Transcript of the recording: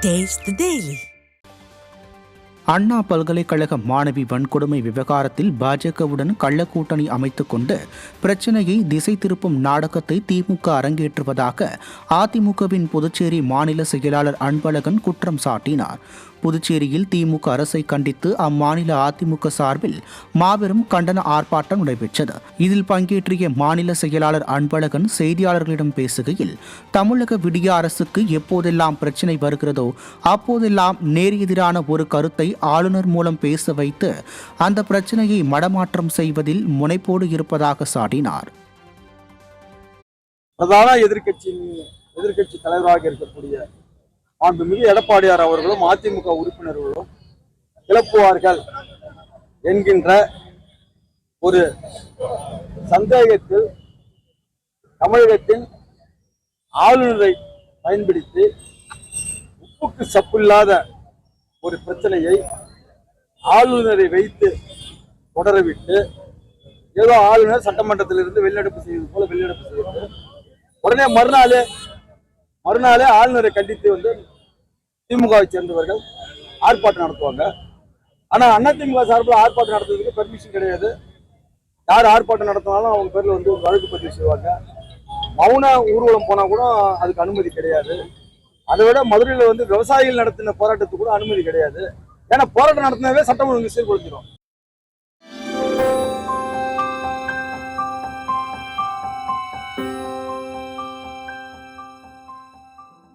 Taste the Daily. அண்ணா பல்கலைக்கழக மாணவி வன்கொடுமை விவகாரத்தில் பாஜகவுடன் கள்ளக்கூட்டணி அமைத்துக் கொண்டு பிரச்சினையை திசை திருப்பும் நாடகத்தை திமுக அரங்கேற்றுவதாக அதிமுகவின் புதுச்சேரி மாநில செயலாளர் அன்பழகன் குற்றம் சாட்டினார். புதுச்சேரியில் திமுக அரசை கண்டித்து அம்மாநில அதிமுக சார்பில் மாபெரும் கண்டன ஆர்ப்பாட்டம் நடைபெற்றது. இதில் பங்கேற்றிய மாநில செயலாளர் அன்பழகன் செய்தியாளர்களிடம் பேசுகையில், தமிழக விடிய அரசுக்கு எப்போதெல்லாம் பிரச்சினை வருகிறதோ அப்போதெல்லாம் நேர் எதிரான ஒரு கருத்தை ஆளுநர் மூலம் பேச வைத்து அந்த பிரச்சனையை மடமாற்றம் செய்வதில் முனைப்போடு இருப்பதாக சாடினார். பிரதான எதிர்கட்சி தலைவராக இருக்கக்கூடிய மாண்புமிகு எடப்பாடியார் அவர்களும் அதிமுக உறுப்பினர்களும் கிளப்புவார்கள் என்கின்ற ஒரு சந்தேகத்தில் தமிழகத்தின் ஆளுநரை பயன்படுத்தி உப்புக்கு சப்பில்லாத ஒரு பிரச்சனையை ஆளுநரை வைத்து தொடரவிட்டு ஏதோ ஆளுநர் சட்டமன்றத்திலிருந்து வெளிநடப்பு செய்வது போல வெளிநடப்பு செய்து உடனே மறுநாளே ஆளுநரை கண்டித்து வந்து திமுகவை சேர்ந்தவர்கள் ஆர்ப்பாட்டம் நடத்துவாங்க. ஆனா அதிமுக சார்பில் ஆர்ப்பாட்டம் நடத்துறதுக்கு பெர்மிஷன் கிடையாது. யார் ஆர்ப்பாட்டம் நடத்தினாலும் அவங்க பேர்ல வந்து ஒரு வழக்கு பதிவு செய்வாங்க. மௌன ஊர்வலம் போனா கூட அதுக்கு அனுமதி கிடையாது. அதை விட மதுரையில் வந்து விவசாயிகள் நடத்தின போராட்டத்துக்கு கூட அனுமதி கிடையாது. ஏன்னா போராட்டம் நடத்தினாவே சட்டம் ஒழுங்கு சீர்குலைஞ்சிடும்.